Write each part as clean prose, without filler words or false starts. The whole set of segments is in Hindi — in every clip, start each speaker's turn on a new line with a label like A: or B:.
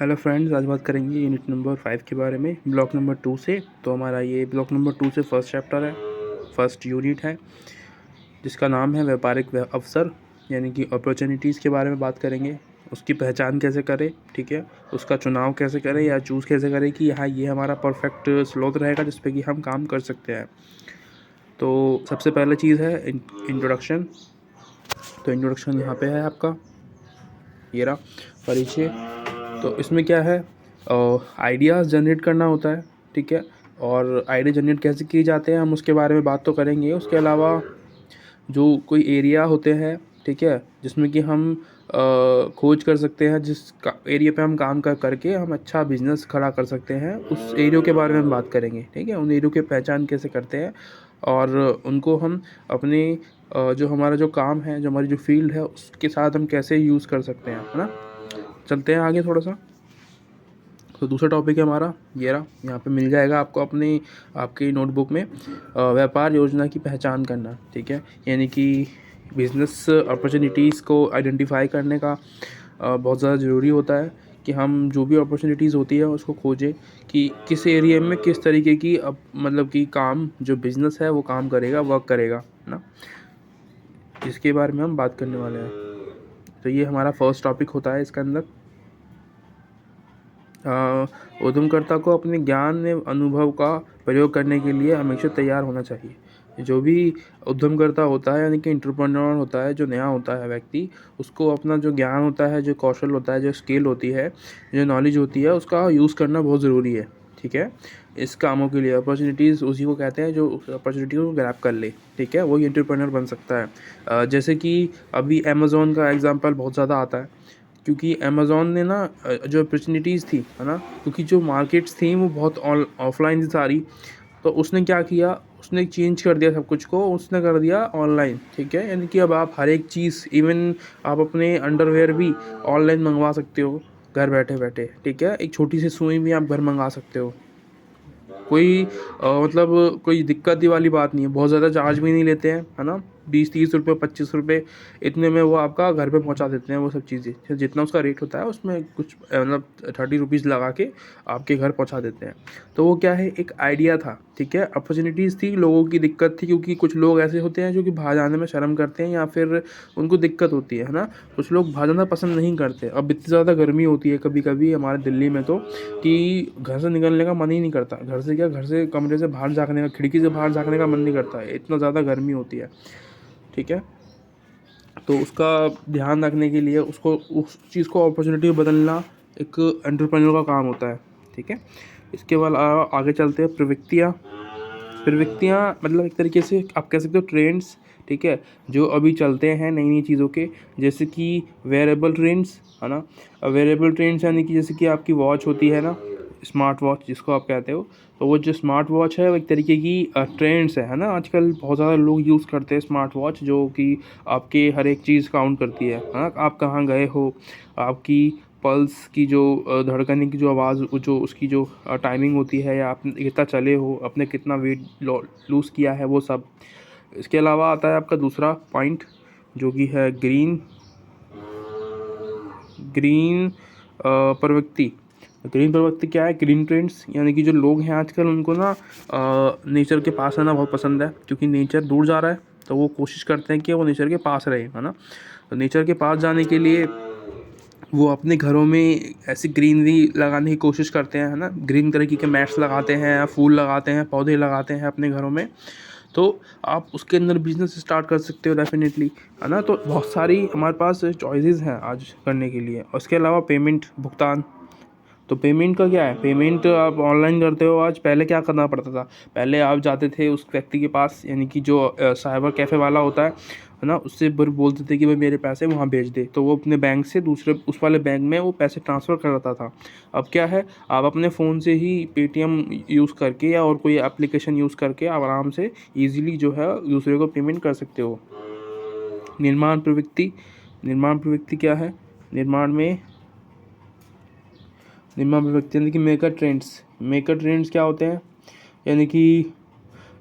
A: हेलो फ्रेंड्स, आज बात करेंगे यूनिट नंबर 5 के बारे में, ब्लॉक नंबर 2 से। तो हमारा ये ब्लॉक नंबर 2 से फर्स्ट चैप्टर है, फर्स्ट यूनिट है, जिसका नाम है व्यापारिक अवसर, यानी कि अपॉर्चुनिटीज़ के बारे में बात करेंगे। उसकी पहचान कैसे करें, ठीक है, उसका चुनाव कैसे करें या चूज़ कैसे करें कि हाँ ये हमारा परफेक्ट स्रोत रहेगा जिस पे कि हम काम कर सकते हैं। तो सबसे पहला चीज़ है इंट्रोडक्शन। तो इंट्रोडक्शन यहाँ पे है आपका, ये रहा परिचय। तो इसमें क्या है, आइडियाज़ जनरेट करना होता है, ठीक है, और आइडिया जनरेट कैसे किए जाते हैं हम उसके बारे में बात तो करेंगे। उसके अलावा जो कोई एरिया होते हैं, ठीक है, जिसमें कि हम खोज कर सकते हैं, जिस एरिया पे हम काम करके हम अच्छा बिजनेस खड़ा कर सकते हैं, उस एरिया के बारे में हम बात करेंगे, ठीक है। उन एरिया की पहचान कैसे करते हैं और उनको हम अपने जो हमारा जो काम है, जो हमारी जो फील्ड है, उसके साथ हम कैसे यूज़ कर सकते हैं, है ना। चलते हैं आगे थोड़ा सा। तो दूसरा टॉपिक है हमारा, ये रहा, यहाँ पे मिल जाएगा आपको अपनी आपकी नोटबुक में, व्यापार योजना की पहचान करना, ठीक है, यानी कि बिजनेस अपॉर्चुनिटीज़ को आइडेंटिफाई करने का बहुत ज़्यादा ज़रूरी होता है कि हम जो भी अपॉर्चुनिटीज़ होती है उसको खोजें कि किस एरिया में किस तरीके की मतलब कि काम जो बिज़नेस है वो काम करेगा, वर्क करेगा ना, इसके बारे में हम बात करने वाले हैं। तो ये हमारा फर्स्ट टॉपिक होता है इसके अंदर। उद्यमकर्ता को अपने ज्ञान एवं अनुभव का प्रयोग करने के लिए हमेशा तैयार होना चाहिए। जो भी उद्यमकर्ता होता है, यानी कि एंटरप्रेन्योर होता है, जो नया होता है व्यक्ति, उसको अपना जो ज्ञान होता है, जो कौशल होता है, जो स्किल होती है, जो नॉलेज होती है, उसका यूज़ करना बहुत ज़रूरी है, ठीक है। इस कामों के लिए अपॉर्चुनिटीज़ उसी को कहते हैं जो उस अपॉर्चुनिटी को ग्रैब कर ले, ठीक है, वही एंटरप्रेन्योर बन सकता है। जैसे कि अभी अमेज़ॉन का एग्जांपल बहुत ज़्यादा आता है, क्योंकि अमेज़ॉन ने ना जो अपॉर्चुनिटीज़ थी, है ना, क्योंकि जो मार्केट्स थी वो बहुत ऑफलाइन थी सारी, तो उसने क्या किया, उसने चेंज कर दिया सब कुछ को, उसने कर दिया ऑनलाइन, ठीक है। यानी कि अब आप हर एक चीज़, इवन आप अपने अंडरवेयर भी ऑनलाइन मंगवा सकते हो घर बैठे बैठे, ठीक है। एक छोटी सी सुई भी आप घर मंगा सकते हो, कोई मतलब कोई दिक्कत ही वाली बात नहीं है। बहुत ज़्यादा चार्ज भी नहीं लेते हैं, है ना, 20-30 रुपये 25 रुपये इतने में वो आपका घर पे पहुंचा देते हैं वो सब चीज़ें। फिर जितना उसका रेट होता है उसमें कुछ मतलब 30 रुपीज़ लगा के आपके घर पहुंचा देते हैं। तो वो क्या है, एक आइडिया था, ठीक है, अपॉर्चुनिटीज़ थी, लोगों की दिक्कत थी, क्योंकि कुछ लोग ऐसे होते हैं जो कि बाहर जाने में शर्म करते हैं या फिर उनको दिक्कत होती है ना। कुछ लोग बाहर जाना पसंद नहीं करते। अब इतनी ज़्यादा गर्मी होती है कभी कभी हमारे दिल्ली में, तो कि घर से निकलने का मन ही नहीं करता। घर से क्या, घर से कमरे से बाहर झाँकने का, खिड़की से बाहर झाँकने का मन नहीं करता है, इतना ज़्यादा गर्मी होती है, ठीक है। तो उसका ध्यान रखने के लिए उसको उस चीज़ को अपॉर्चुनिटी में बदलना एक एंटरप्रेन्योर का काम होता है, ठीक है। इसके बाद आगे चलते हैं। प्रवृत्तियाँ। प्रवृत्तियाँ मतलब एक तरीके से आप कह सकते हो ट्रेंड्स, ठीक है, जो अभी चलते हैं नई नई चीज़ों के, जैसे कि वेरेबल ट्रेंड्स, है ना। वेरेबल ट्रेंड्स यानी कि जैसे कि आपकी वॉच होती है ना, स्मार्ट वॉच जिसको आप कहते हो, तो वो जो स्मार्ट वॉच है वो एक तरीके की ट्रेंड्स है ना। आजकल बहुत ज़्यादा लोग यूज़ करते हैं स्मार्ट वॉच, जो कि आपके हर एक चीज़ काउंट करती है ना, आप कहाँ गए हो, आपकी पल्स की जो धड़कने की जो आवाज़, जो उसकी जो टाइमिंग होती है, या आपने कितना चले हो, आपने कितना वेट लूज़ किया है, वो सब। इसके अलावा आता है आपका दूसरा पॉइंट, जो कि है ग्रीन ग्रीन प्रवृत्ति। ग्रीन प्रवृत्ति क्या है, ग्रीन ट्रेंड्स, यानी कि जो लोग हैं आजकल उनको ना नेचर के पास रहना बहुत पसंद है, क्योंकि नेचर दूर जा रहा है, तो वो कोशिश करते हैं कि वो नेचर के पास रहे, है ना। तो नेचर के पास जाने के लिए वो अपने घरों में ऐसी ग्रीनरी लगाने की कोशिश करते हैं, है ना। ग्रीन तरीके के मैट्स लगाते हैं, फूल लगाते हैं, पौधे लगाते हैं अपने घरों में। तो आप उसके अंदर बिजनेस स्टार्ट कर सकते हो डेफिनेटली, है ना। तो बहुत सारी हमारे पास चॉइसेस हैं आज करने के लिए। उसके अलावा पेमेंट, भुगतान। तो पेमेंट का क्या है, पेमेंट आप ऑनलाइन करते हो आज, पहले क्या करना पड़ता था, पहले आप जाते थे उस व्यक्ति के पास, यानी कि जो साइबर कैफ़े वाला होता है ना, उससे बोलते थे कि भाई मेरे पैसे वहाँ भेज दे, तो वो अपने बैंक से दूसरे उस वाले बैंक में वो पैसे ट्रांसफ़र करता था। अब क्या है, आप अपने फ़ोन से ही पेटीएम यूज़ करके या और कोई एप्लीकेशन यूज़ करके आप आराम से ईज़िली जो है दूसरे को पेमेंट कर सकते हो। निर्माण प्रवृत्ति। निर्माण प्रवृत्ति क्या है, निर्माण प्रवृत्ति यानी कि मेगा ट्रेंड्स। मेगा ट्रेंड्स क्या होते हैं, यानी कि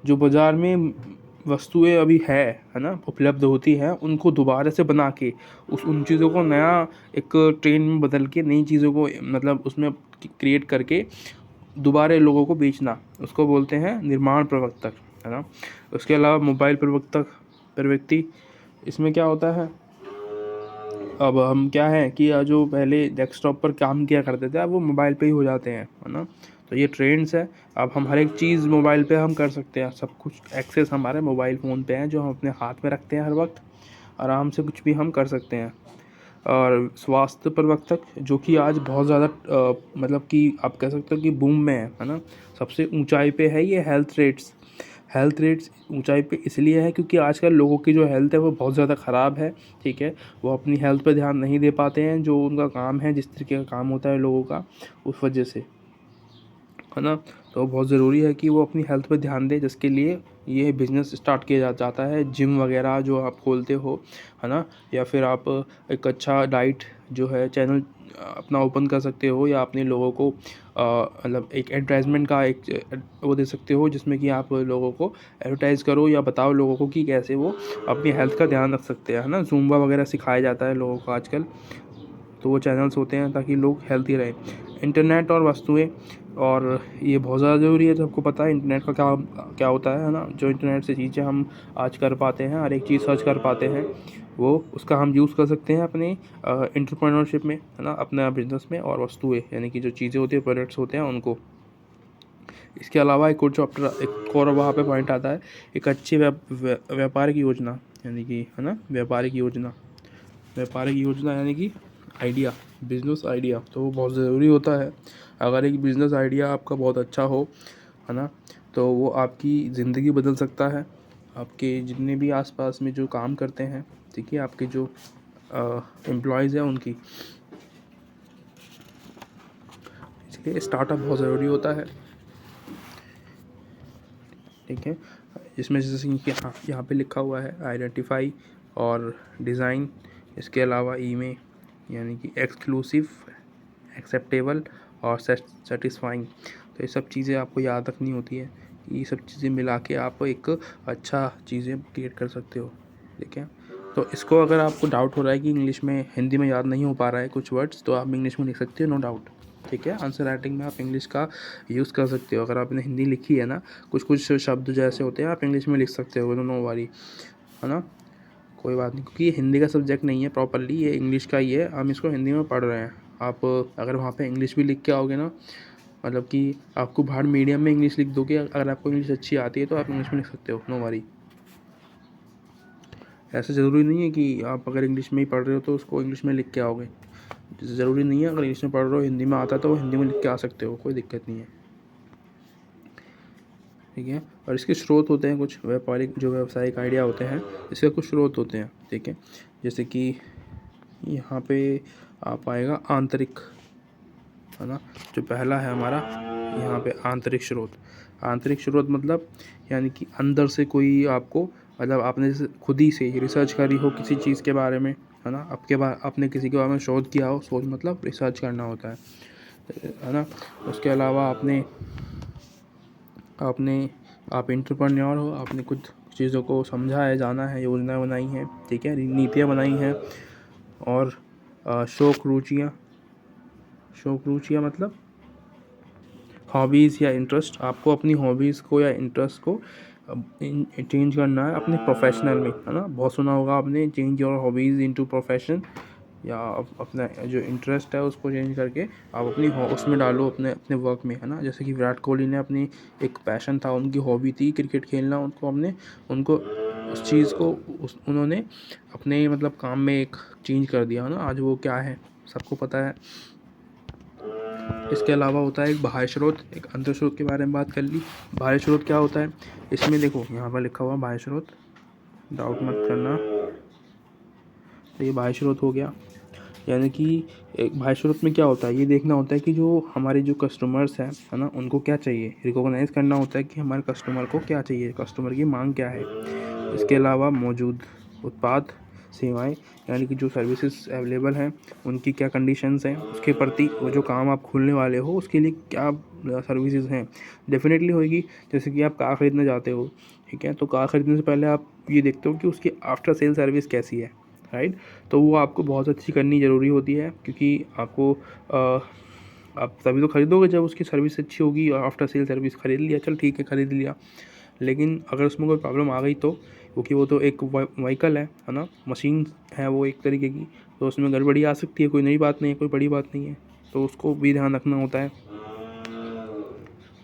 A: जो बाज़ार में वस्तुएं अभी है ना, उपलब्ध होती हैं, उनको दोबारा से बना के उन चीज़ों को नया एक ट्रेंड में बदल के नई चीज़ों को मतलब उसमें क्रिएट करके दोबारा लोगों को बेचना, उसको बोलते हैं निर्माण प्रवर्तक, है ना। उसके अलावा मोबाइल प्रवृत्ति, इसमें क्या होता है, अब हम क्या है कि जो पहले डेस्कटॉप पर काम किया करते थे अब वो मोबाइल पे ही हो जाते हैं, है ना। तो ये ट्रेंड्स है, अब हम हर एक चीज़ मोबाइल पे हम कर सकते हैं, सब कुछ एक्सेस हमारे मोबाइल फ़ोन पे है जो हम अपने हाथ में रखते हैं, हर वक्त आराम से कुछ भी हम कर सकते हैं। और स्वास्थ्य प्रवर्तक जो कि आज बहुत ज़्यादा मतलब कि आप कह सकते हो कि बूम में है ना। सबसे ऊंचाई पे है ये हेल्थ रेट्स ऊंचाई पे इसलिए है क्योंकि आजकल लोगों की जो हेल्थ है वो बहुत ज़्यादा ख़राब है, ठीक है। वो अपनी हेल्थ पे ध्यान नहीं दे पाते हैं, जो उनका काम है, जिस तरीके का काम होता है लोगों का, उस वजह से, है ना। तो बहुत ज़रूरी है कि वो अपनी हेल्थ पे ध्यान दें, जिसके लिए ये बिज़नेस स्टार्ट किया जाता है, जिम वगैरह जो आप खोलते हो, है ना। या फिर आप एक अच्छा डाइट जो है चैनल अपना ओपन कर सकते हो, या अपने लोगों को मतलब एक एडवर्टाइजमेंट का एक वो दे सकते हो, जिसमें कि आप लोगों को एडवर्टाइज़ करो या बताओ लोगों को कि कैसे वो अपनी हेल्थ का ध्यान रख सकते हैं, है ना। ज़ुम्बा वगैरह सिखाया जाता है लोगों को आजकल, तो वो चैनल्स होते हैं ताकि लोग हेल्थी रहें। इंटरनेट और वस्तुएं, और ये बहुत ज़्यादा ज़रूरी है, सबको पता है इंटरनेट का क्या क्या होता है ना। जो इंटरनेट से चीज़ें हम आज कर पाते हैं, हर एक चीज़ सर्च कर पाते हैं, वो उसका हम यूज़ कर सकते हैं अपने एंटरप्रेन्योरशिप में, है ना, अपना बिजनेस में। और वस्तुएं यानी कि जो चीज़ें होती हैं, प्रोडक्ट्स होते हैं, उनको। इसके अलावा एक और वहाँ पे पॉइंट आता है, एक अच्छी व्यापारिक योजना, यानी कि, है ना, व्यापारिक योजना यानी कि आइडिया, बिजनेस आइडिया, तो वो बहुत ज़रूरी होता है। अगर एक बिज़नेस आइडिया आपका बहुत अच्छा हो, है ना, तो वो आपकी ज़िंदगी बदल सकता है, आपके जितने भी आसपास में जो काम करते हैं, ठीक है, आपके जो एम्प्लॉयज़ हैं उनकी। इसलिए स्टार्टअप बहुत ज़रूरी होता है, ठीक है। इसमें जैसे कि हाँ, यहाँ पे लिखा हुआ है आइडेंटिफाई और डिज़ाइन, इसके अलावा ईमे यानी कि एक्सक्लूसिव, एक्सेप्टेबल और सेटिस्फाइंग। तो ये सब चीज़ें आपको याद रखनी होती है, ये सब चीज़ें मिला के आप एक अच्छा चीज़ें क्रिएट कर सकते हो, ठीक है। तो इसको अगर आपको डाउट हो रहा है कि इंग्लिश में हिंदी में याद नहीं हो पा रहा है कुछ वर्ड्स, तो आप इंग्लिश में लिख सकते हो, नो डाउट, ठीक है। आंसर राइटिंग में आप इंग्लिश का यूज़ कर सकते हो। अगर आपने हिंदी लिखी है ना, कुछ शब्द जैसे होते हैं आप इंग्लिश में लिख सकते हो, नो वारी, है ना, कोई बात नहीं, क्योंकि ये हिंदी का सब्जेक्ट नहीं है प्रॉपरली, ये इंग्लिश का ही है, हम इसको हिंदी में पढ़ रहे हैं। आप अगर वहाँ पे इंग्लिश भी लिख के आओगे ना, मतलब कि आपको बाहर मीडियम में इंग्लिश लिख दोगे, अगर आपको इंग्लिश अच्छी आती है तो आप इंग्लिश में लिख सकते हो, नो वरी। ऐसा ज़रूरी नहीं है कि आप अगर इंग्लिश में ही पढ़ रहे हो तो उसको इंग्लिश में लिख के आओगे, ज़रूरी नहीं है। अगर इंग्लिश में पढ़ रहे हो, हिंदी में आता है तो वो हिंदी में लिख के आ सकते हो, कोई दिक्कत नहीं है, ठीक है। और इसके स्रोत होते हैं कुछ व्यावसायिक आइडिया होते हैं, इसके कुछ स्रोत होते हैं, ठीक है। जैसे कि यहाँ पे आप आएगा आंतरिक, है ना, जो पहला है हमारा यहाँ पे आंतरिक स्रोत मतलब यानी कि अंदर से कोई आपको, मतलब आपने जैसे खुद ही से रिसर्च करी हो किसी चीज़ के बारे में, है ना, आपने किसी के बारे में शोध किया हो, शोध मतलब रिसर्च करना होता है ना। उसके अलावा आपने आपने आप एंटरप्रेन्योर हो, आपने कुछ चीज़ों को समझा है, जाना है, योजना बनाई है, ठीक है, नीतियाँ बनाई हैं। और शौक रुचियाँ मतलब हॉबीज़ या इंटरेस्ट, आपको अपनी हॉबीज़ को या इंटरेस्ट को चेंज करना है अपने प्रोफेशनल में, है ना। बहुत सुना होगा आपने, change your hobbies into profession, या अपना जो इंटरेस्ट है उसको चेंज करके आप अपनी उसमें डालो, अपने अपने वर्क में, है ना। जैसे कि विराट कोहली ने अपनी एक पैशन था, उनकी हॉबी थी क्रिकेट खेलना, उनको उस चीज़ को उन्होंने अपने मतलब काम में एक चेंज कर दिया, है ना। आज वो क्या है सबको पता है। इसके अलावा होता है एक बाह्य स्रोत, एक अंतर स्रोत के बारे में बात कर ली। बाह्य स्रोत क्या होता है, इसमें देखो यहाँ पर लिखा हुआ बाह्य स्रोत, डाउट मत करना, तो ये बाह्य स्रोत हो गया। यानी कि एक बाह्य स्रोत में क्या होता है, ये देखना होता है कि जो हमारे जो कस्टमर्स हैं, है ना, उनको क्या चाहिए, रिकॉग्नाइज करना होता है कि हमारे कस्टमर को क्या चाहिए, कस्टमर की मांग क्या है। इसके अलावा मौजूद उत्पाद सेवाएं, यानी कि जो सर्विसेज अवेलेबल हैं उनकी क्या कंडीशंस हैं, उसके प्रति वो जो काम आप खोलने वाले हो उसके लिए क्या सर्विसेज हैं, डेफिनेटली होगी। जैसे कि आप कार ख़रीदना चाहते हो, ठीक है। तो कार ख़रीदने से पहले आप ये देखते हो कि उसकी आफ्टर सेल सर्विस कैसी है, राइट। तो वो आपको बहुत अच्छी करनी ज़रूरी होती है, क्योंकि आपको आप तभी तो खरीदोगे जब उसकी सर्विस अच्छी होगी। और आफ्टर सेल सर्विस खरीद लिया, चल ठीक है खरीद लिया, लेकिन अगर उसमें कोई प्रॉब्लम आ गई तो, क्योंकि वो तो एक व्हीकल है ना, मशीन है वो एक तरीके की, तो उसमें गड़बड़ी आ सकती है। कोई नई बात नहीं है, कोई बड़ी बात नहीं है, तो उसको भी ध्यान रखना होता है।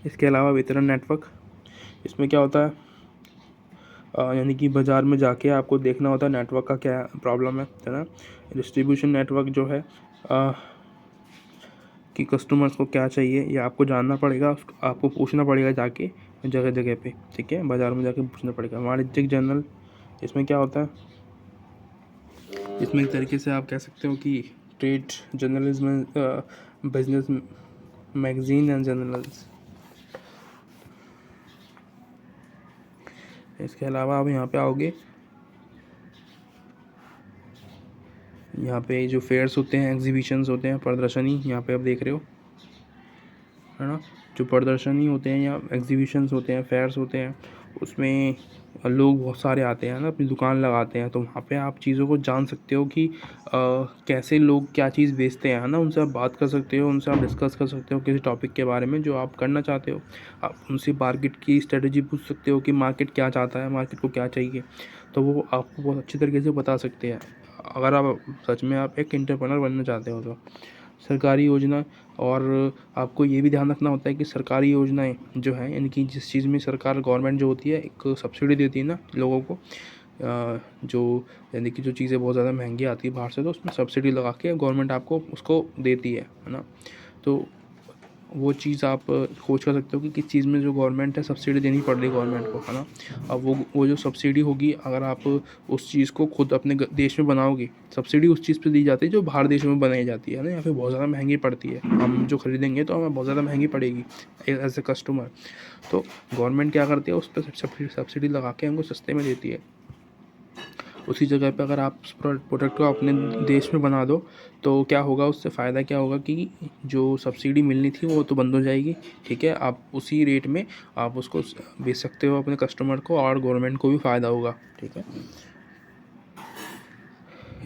A: इसके अलावा वितरण नेटवर्क, इसमें क्या होता है, यानी कि बाज़ार में जाके आपको देखना होता है नेटवर्क का क्या प्रॉब्लम है ना। डिस्ट्रीब्यूशन नेटवर्क जो है कि कस्टमर्स को क्या चाहिए, ये आपको जानना पड़ेगा, आपको पूछना पड़ेगा जाके जगह जगह पे, ठीक है, बाज़ार में जाके पूछना पड़ेगा। वाणिज्यिक जर्नल, इसमें क्या होता है, इसमें एक तरीके से आप कह सकते हो कि trade journalism, business magazine and journals. इसके अलावा आप यहाँ पे आओगे, यहाँ पे जो फेयर्स होते हैं, एग्जीबिशंस होते हैं, प्रदर्शनी, यहाँ पे आप देख रहे हो, है ना। जो प्रदर्शनी होते हैं या एग्जीबिशंस होते हैं, फेयर्स होते हैं, उसमें लोग बहुत सारे आते हैं ना, अपनी दुकान लगाते हैं। तो वहाँ पे आप चीज़ों को जान सकते हो कि कैसे लोग क्या चीज़ बेचते हैं, है ना। उनसे आप बात कर सकते हो, उनसे आप डिस्कस कर सकते हो किसी टॉपिक के बारे में जो आप करना चाहते हो। आप उनसे मार्केट की स्ट्रेटजी पूछ सकते हो कि मार्केट क्या चाहता है, मार्केट को क्या चाहिए, तो वो आपको बहुत अच्छी तरीके से बता सकते हैं, अगर आप सच में आप एक एंटरप्रेन्योर बनना चाहते हो तो। सरकारी योजना, और आपको ये भी ध्यान रखना होता है कि सरकारी योजनाएं जो हैं, यानी कि जिस चीज़ में सरकार गवर्नमेंट जो होती है एक सब्सिडी देती है ना लोगों को, जो यानी कि जो चीज़ें बहुत ज़्यादा महंगी आती है बाहर से, तो उसमें सब्सिडी लगा के गवर्नमेंट आपको उसको देती है ना। तो वो चीज़ आप खोज कर सकते हो कि किस चीज़ में जो गवर्नमेंट है सब्सिडी देनी पड़ रही है गवर्नमेंट को, है ना। अब वो जो सब्सिडी होगी, अगर आप उस चीज़ को खुद अपने देश में बनाओगे, सब्सिडी उस चीज़ पे दी जाती है जो बाहर देशों में बनाई जाती है ना, या फिर बहुत ज़्यादा महंगी पड़ती है। हम जो खरीदेंगे तो हमें बहुत ज़्यादा महंगी पड़ेगी एज ए कस्टमर। तो गवर्नमेंट क्या करती है, उस पर सब्सिडी लगा के हमको सस्ते में देती है। उसी जगह पे अगर आप उस प्रोडक्ट को अपने देश में बना दो, तो क्या होगा, उससे फ़ायदा क्या होगा कि जो सब्सिडी मिलनी थी वो तो बंद हो जाएगी, ठीक है। आप उसी रेट में आप उसको बेच सकते हो अपने कस्टमर को, और गवर्नमेंट को भी फ़ायदा होगा, ठीक है।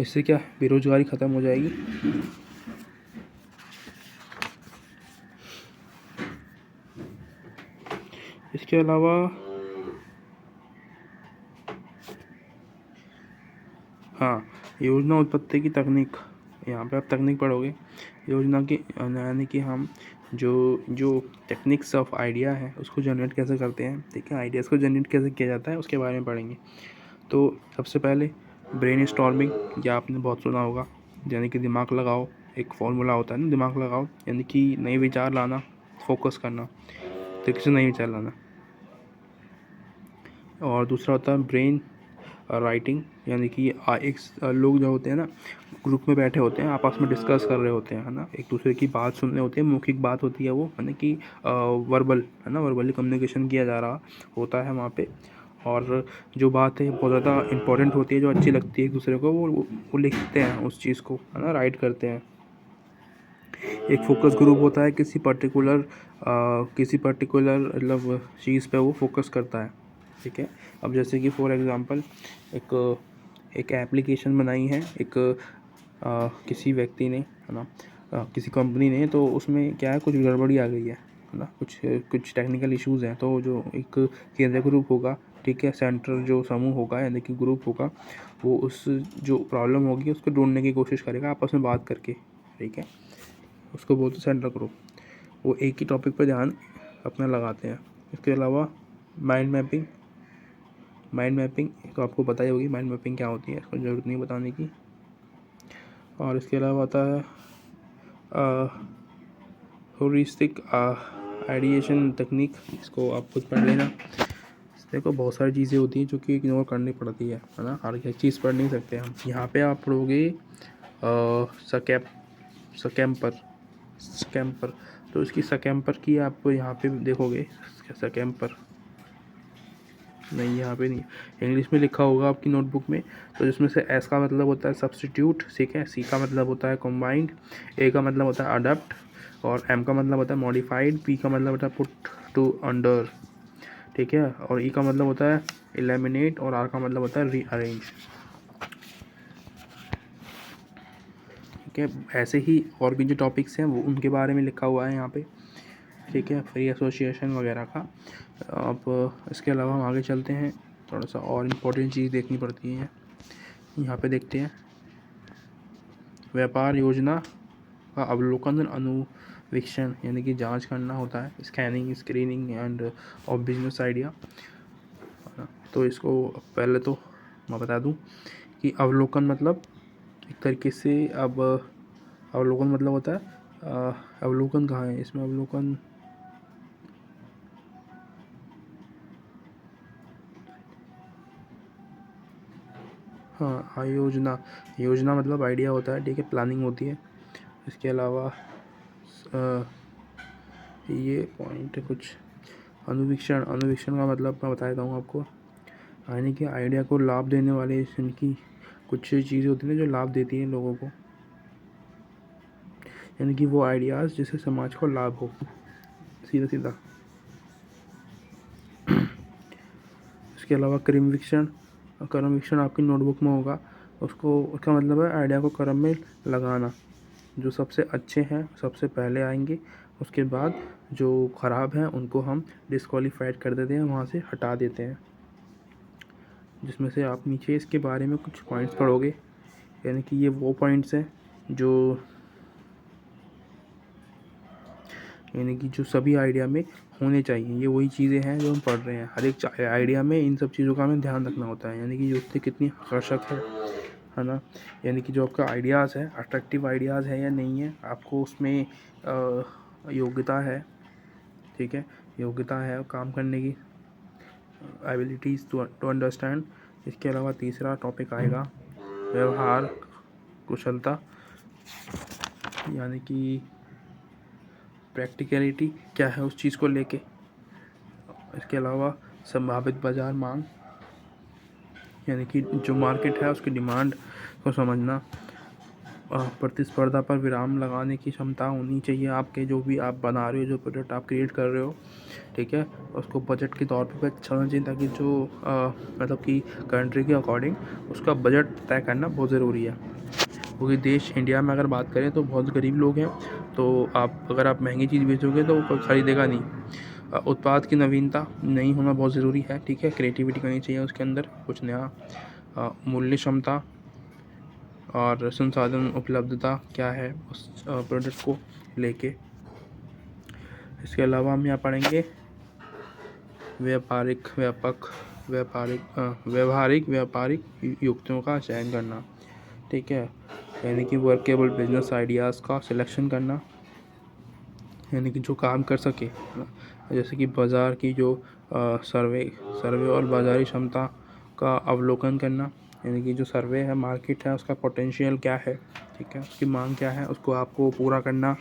A: इससे क्या बेरोज़गारी ख़त्म हो जाएगी। इसके अलावा हाँ, योजना उत्पत्ति की तकनीक, यहाँ पे आप तकनीक पढ़ोगे योजना की, यानी कि हम जो टेक्निक्स ऑफ आइडिया है उसको जनरेट कैसे करते हैं, ठीक है, आइडियाज़ को जनरेट कैसे किया जाता है उसके बारे में पढ़ेंगे। तो सबसे पहले ब्रेन स्टॉर्मिंग, या आपने बहुत सुना होगा, यानी कि दिमाग लगाओ, एक फॉर्मूला होता है ना, दिमाग लगाओ, यानी कि नए विचार लाना, फोकस करना, तो किसी नए विचार लाना। और दूसरा होता है ब्रेन राइटिंग, यानी कि एक लोग जो होते हैं ना, ग्रुप में बैठे होते हैं, आपस में डिस्कस कर रहे होते हैं, है ना, एक दूसरे की बात सुन रहे होते हैं, मौखिक बात होती है वो, है ना, कि वर्बल, है ना, वर्बली कम्युनिकेशन किया जा रहा होता है वहाँ पे। और जो बात है बहुत ज़्यादा इंपॉर्टेंट होती है, जो अच्छी लगती है एक दूसरे को, वो लिखते हैं उस चीज़ को, है ना, राइट करते हैं। एक फोकस ग्रुप होता है, किसी पर्टिकुलर मतलब चीज़ पे वो फोकस करता है, ठीक है। अब जैसे कि फॉर एग्ज़ाम्पल एक एप्लीकेशन बनाई है किसी व्यक्ति ने, है ना, किसी कंपनी ने, तो उसमें क्या है, कुछ गड़बड़ी आ गई है ना, कुछ टेक्निकल इश्यूज़ हैं। तो जो एक केंद्रीय ग्रुप होगा, ठीक है, सेंटर जो समूह होगा यानी कि ग्रुप होगा, वो उस जो प्रॉब्लम होगी उसको ढूंढने की कोशिश करेगा आपस में बात करके, ठीक है, उसको बोलते हैं सेंट्रल ग्रुप। वो एक ही टॉपिक पर ध्यान अपना लगाते हैं। इसके अलावा माइंड मैपिंग तो आपको पता ही होगी, माइंड मैपिंग क्या होती है, इसको ज़रूरत नहीं बताने की। और इसके अलावा आता है ह्यूरिस्टिक आइडिएशन टेक्निक, इसको आप खुद पढ़ लेना। देखो बहुत सारी चीज़ें होती हैं जो कि इग्नोर करनी पड़ती है ना, हर एक चीज़ पढ़ नहीं सकते हम। यहाँ पे आप पढ़ोगे स्कैम्पर, तो इसकी स्कैम्पर की आप यहाँ पे देखोगे, स्कैम्पर नहीं, यहाँ पे नहीं, इंग्लिश में लिखा होगा आपकी नोटबुक में। तो जिसमें से एस का मतलब होता है सब्स्टिट्यूट, ठीक है, सी का मतलब होता है कंबाइंड, ए का मतलब होता है अडप्ट, और एम का मतलब होता है मॉडिफाइड, पी का मतलब होता है पुट टू अंडर, ठीक है। और ई का मतलब होता है एलिमिनेट और आर का मतलब होता है रीअरेंज। ठीक है, ऐसे ही और भी जो टॉपिक्स हैं वो उनके बारे में लिखा हुआ है यहाँ पे। ठीक है, फ्री एसोसिएशन वगैरह का। अब इसके अलावा हम आगे चलते हैं, थोड़ा सा और इम्पोर्टेंट चीज़ देखनी पड़ती है। यहाँ पे देखते हैं व्यापार योजना का अवलोकन अनुवीक्षण, यानी कि जांच करना होता है, scanning screening end of business idea. तो इसको पहले तो मैं बता दूं कि अवलोकन मतलब एक तरीके से, अब अवलोकन मतलब होता है अवलोकन कहाँ है इसमें, अवलोकन हाँ योजना, योजना मतलब आइडिया होता है, ठीक है, प्लानिंग होती है। इसके अलावा ये पॉइंट कुछ अनुवीक्षण, अनुवीक्षण का मतलब मैं बता देता हूँ आपको, यानी कि आइडिया को लाभ देने वाले, इनकी कुछ चीज़ें होती हैं जो लाभ देती हैं लोगों को, यानी कि वो आइडियाज़ जिससे समाज को लाभ हो, सीधा सीधा। इसके अलावा क्रमवीक्षण, क्रमवीक्षण आपकी नोटबुक में होगा, उसका मतलब है आइडिया को क्रम में लगाना, जो सबसे अच्छे हैं सबसे पहले आएंगे, उसके बाद जो ख़राब हैं उनको हम डिस्क्वालीफाइड कर देते हैं, वहाँ से हटा देते हैं। जिसमें से आप नीचे इसके बारे में कुछ पॉइंट्स पढ़ोगे, यानी कि ये वो पॉइंट्स हैं जो, यानी कि जो सभी आइडिया में होने चाहिए, ये वही चीज़ें हैं जो हम पढ़ रहे हैं। हर एक आइडिया में इन सब चीज़ों का हमें ध्यान रखना होता है, यानी कि जो उससे कितनी आकर्षक है ना, यानी कि जो आपका आइडियाज़ है अट्रैक्टिव आइडियाज़ है या नहीं है, आपको उसमें योग्यता है, ठीक है, योग्यता है काम करने की, एबिलिटीज़ टू अंडरस्टैंड। इसके अलावा तीसरा टॉपिक आएगा व्यवहार कुशलता, यानी कि प्रैक्टिकलिटी क्या है उस चीज़ को लेके। इसके अलावा संभावित बाज़ार मांग, यानी कि जो मार्केट है उसकी डिमांड को समझना। प्रतिस्पर्धा पर विराम लगाने की क्षमता होनी चाहिए आपके, जो भी आप बना रहे हो, जो प्रोडक्ट आप क्रिएट कर रहे हो, ठीक है, उसको बजट के तौर पे चलना चाहिए, ताकि जो मतलब कि कंट्री के अकॉर्डिंग उसका बजट तय करना बहुत ज़रूरी है। क्योंकि देश इंडिया में अगर बात करें तो बहुत गरीब लोग हैं, तो अगर आप महंगी चीज़ बेचोगे तो कोई ख़रीदेगा नहीं। उत्पाद की नवीनता नहीं होना बहुत ज़रूरी है, ठीक है, क्रिएटिविटी करनी चाहिए उसके अंदर कुछ नया। मूल्य क्षमता और संसाधन उपलब्धता क्या है उस प्रोडक्ट को लेके। इसके अलावा हम यहाँ पढ़ेंगे व्यावहारिक युक्तियों का चयन करना, ठीक है, यानी कि वर्केबल बिजनेस आइडियाज़ का सिलेक्शन करना, यानी कि जो काम कर सके, जैसे कि बाज़ार की जो सर्वे और बाज़ारी क्षमता का अवलोकन करना, यानी कि जो सर्वे है मार्केट है उसका पोटेंशियल क्या है, ठीक है, उसकी मांग क्या है, उसको आपको पूरा करना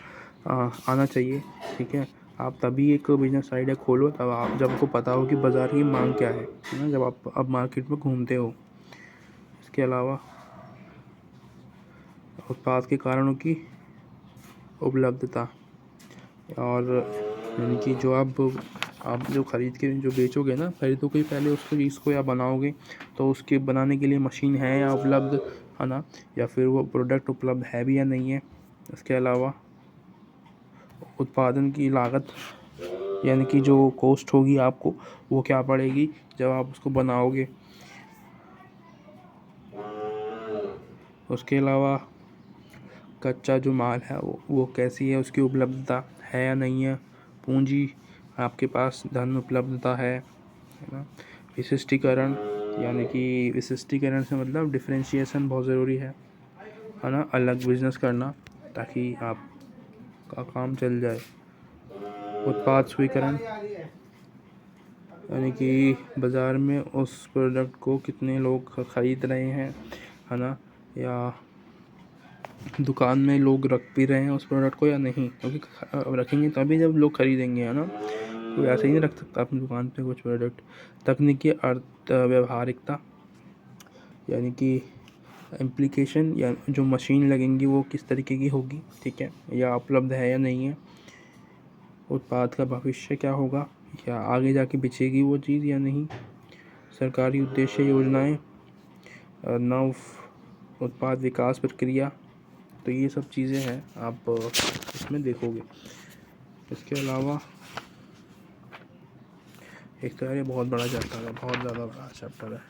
A: आना चाहिए, ठीक है। आप तभी एक बिजनेस आइडिया खोलो तब जब आपको पता हो कि बाज़ार की मांग क्या है ना, जब आप अब मार्केट में घूमते हो। इसके अलावा उत्पाद के कारणों की उपलब्धता, और यानी कि जो आप जो खरीद के जो बेचोगे ना, खरीदोगे पहले उसको चीज़ को या बनाओगे तो उसके बनाने के लिए मशीन है या उपलब्ध है ना, या फिर वो प्रोडक्ट उपलब्ध है भी या नहीं है। इसके अलावा उत्पादन की लागत, यानी कि जो कॉस्ट होगी आपको वो क्या पड़ेगी जब आप उसको बनाओगे। उसके अलावा कच्चा जो माल है वो कैसी है, उसकी उपलब्धता है या नहीं है, पूंजी आपके पास धन उपलब्धता है ना। विशिष्टीकरण, यानी कि विशिष्टीकरण से मतलब डिफरेंशिएशन बहुत ज़रूरी है ना, अलग बिजनेस करना ताकि आपका काम चल जाए। उत्पाद स्वीकरण, यानी कि बाज़ार में उस प्रोडक्ट को कितने लोग ख़रीद रहे हैं है ना, या दुकान में लोग रख भी रहे हैं उस प्रोडक्ट को या नहीं, क्योंकि रखेंगे तभी जब लोग खरीदेंगे है ना, कोई ऐसे ही नहीं रख सकता अपनी दुकान पे कुछ प्रोडक्ट। तकनीकी अर्थ व्यवहारिकता, यानी कि इम्प्लीकेशन, या जो मशीन लगेंगी वो किस तरीके की होगी, ठीक है, या उपलब्ध है या नहीं है। उत्पाद का भविष्य क्या होगा, क्या आगे जाके बिचेगी वो चीज़ या नहीं, सरकारी उद्देश्य योजनाएं, नव उत्पाद विकास प्रक्रिया, तो ये सब चीज़ें हैं आप इसमें देखोगे। इसके अलावा एक तो यार ये बहुत बड़ा चैप्टर है, बहुत ज़्यादा बड़ा चैप्टर है।